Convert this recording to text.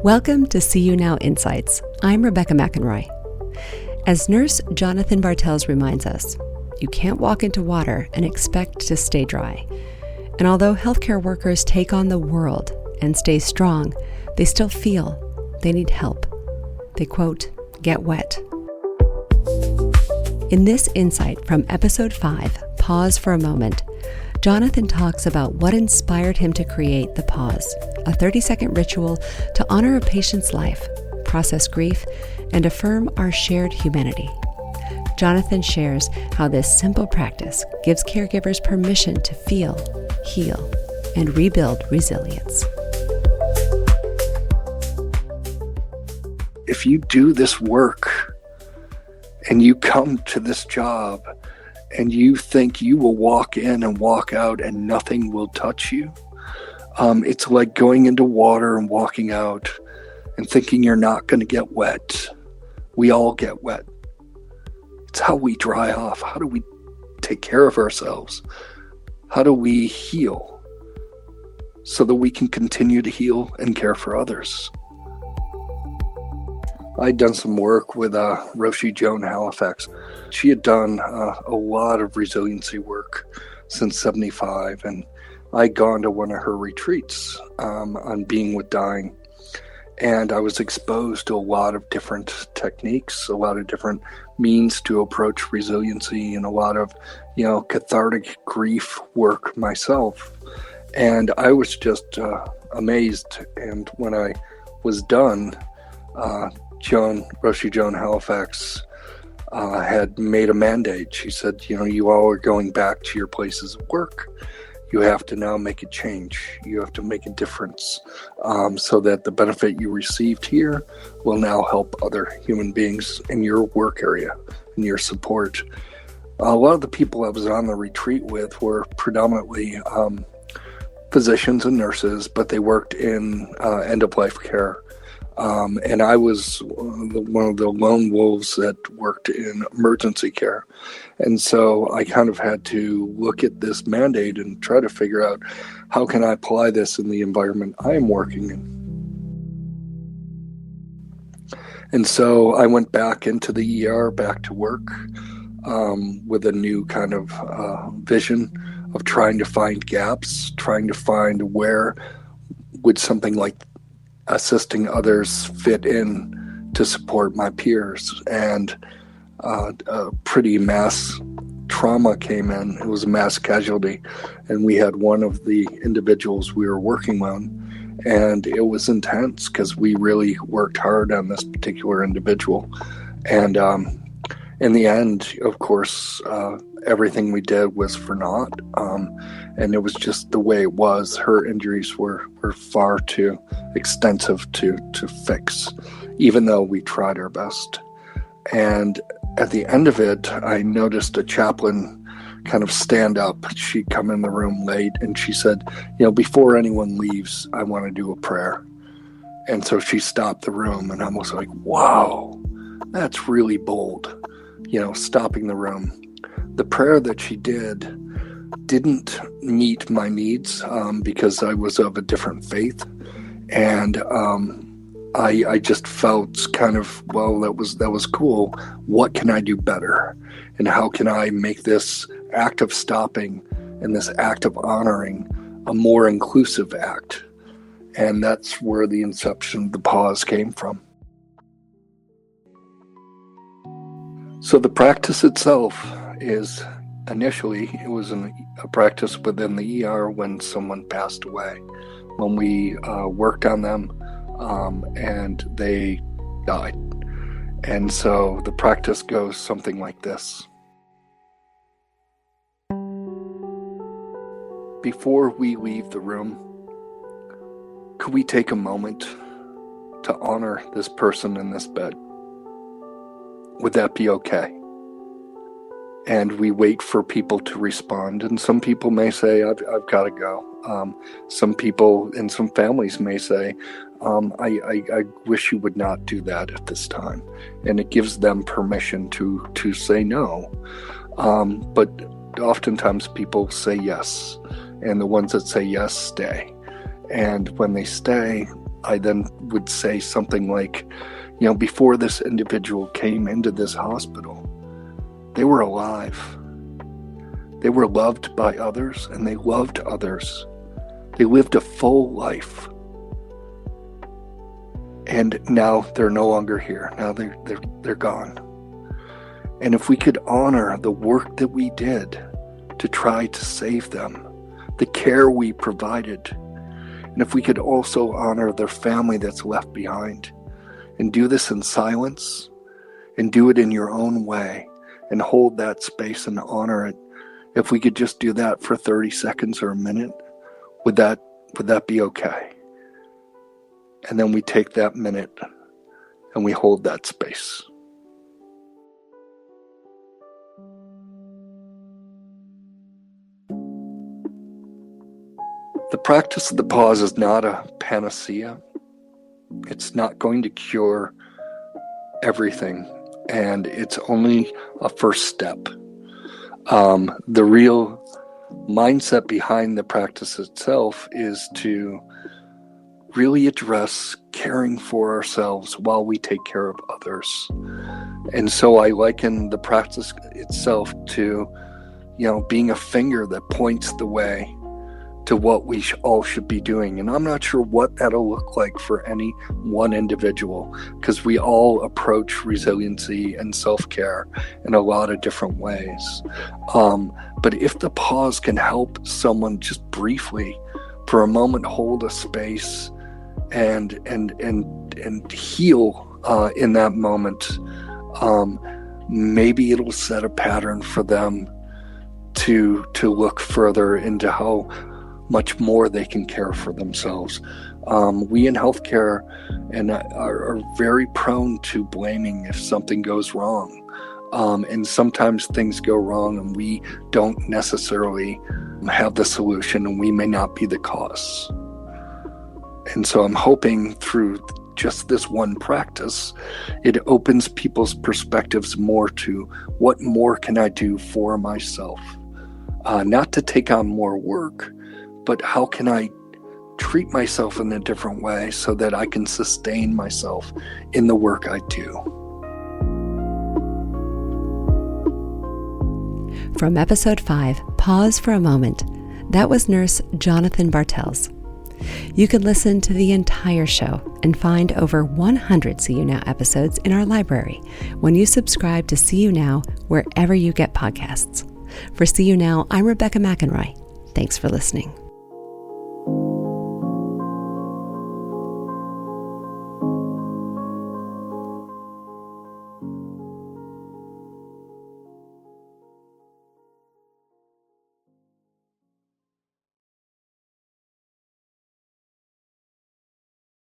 Welcome to See You Now Insights. I'm Rebecca McEnroy. As nurse Jonathan Bartels reminds us, you can't walk into water and expect to stay dry. And although healthcare workers take on the world and stay strong, they still feel they need help. They, quote, get wet. In this insight from episode 5, Pause for a Moment, Jonathan talks about what inspired him to create the pause, a 30-second ritual to honor a patient's life, process grief, and affirm our shared humanity. Jonathan shares how this simple practice gives caregivers permission to feel, heal, and rebuild resilience. If you do this work and you come to this job and you think you will walk in and walk out and nothing will touch you, it's like going into water and walking out and thinking you're not going to get wet. We all get wet. It's how we dry off. How do we take care of ourselves? How do we heal so that we can continue to heal and care for others? I'd done some work with Roshi Joan Halifax. She had done a lot of resiliency work since 75, and I'd gone to one of her retreats on being with dying. And I was exposed to a lot of different techniques, a lot of different means to approach resiliency, and a lot of, cathartic grief work myself. And I was just amazed. And when I was done, Roshi Joan Halifax had made a mandate. She said, you all are going back to your places of work. You have to now make a change. You have to make a difference so that the benefit you received here will now help other human beings in your work area, in your support. A lot of the people I was on the retreat with were predominantly physicians and nurses, but they worked in end-of-life care. And I was one of the lone wolves that worked in emergency care. And so I kind of had to look at this mandate and try to figure out how can I apply this in the environment I am working in. And so I went back into the ER, back to work, with a new kind of vision of trying to find gaps, trying to find where would something like assisting others fit in to support my peers. And a pretty mass trauma came in. It was a mass casualty, and we had one of the individuals we were working on, and it was intense because we really worked hard on this particular individual. And in the end, of course, everything we did was for naught. And it was just the way it was. Her injuries were far too extensive to fix, even though we tried our best. And at the end of it, I noticed a chaplain kind of stand up. She'd come in the room late, and she said, before anyone leaves, I want to do a prayer. And so she stopped the room, and I was like, wow, that's really bold, stopping the room. The prayer that she didn't meet my needs because I was of a different faith. And I just felt kind of, well, that was cool. What can I do better? And how can I make this act of stopping and this act of honoring a more inclusive act? And that's where the inception of the pause came from. So the practice itself is, initially, it was a practice within the ER when someone passed away, when we worked on them and they died. And so the practice goes something like this. Before we leave the room, could we take a moment to honor this person in this bed? Would that be okay? And we wait for people to respond. And some people may say, I've got to go. Some people and some families may say, I wish you would not do that at this time. And it gives them permission to say no. But oftentimes people say yes. And the ones that say yes, stay. And when they stay, I then would say something like, before this individual came into this hospital, they were alive. They were loved by others, and they loved others. They lived a full life. And now they're no longer here. Now they're gone. And if we could honor the work that we did to try to save them, the care we provided, and if we could also honor their family that's left behind, and do this in silence, and do it in your own way, and hold that space and honor it, if we could just do that for 30 seconds or a minute, would that be okay? And then we take that minute and we hold that space. The practice of the pause is not a panacea. It's not going to cure everything, and it's only a first step. The real mindset behind the practice itself is to really address caring for ourselves while we take care of others. And so I liken the practice itself to, being a finger that points the way to what we all should be doing. And I'm not sure what that'll look like for any one individual, because we all approach resiliency and self-care in a lot of different ways. But if the pause can help someone just briefly, for a moment, hold a space and heal in that moment, maybe it'll set a pattern for them to look further into how much more they can care for themselves. We in healthcare are very prone to blaming if something goes wrong. And sometimes things go wrong and we don't necessarily have the solution, and we may not be the cause. And so I'm hoping through just this one practice, it opens people's perspectives more to what more can I do for myself? Not to take on more work, but how can I treat myself in a different way so that I can sustain myself in the work I do. From episode 5, Pause for a Moment, that was nurse Jonathan Bartels. You can listen to the entire show and find over 100 See You Now episodes in our library when you subscribe to See You Now wherever you get podcasts. For See You Now, I'm Rebecca McEnroy. Thanks for listening.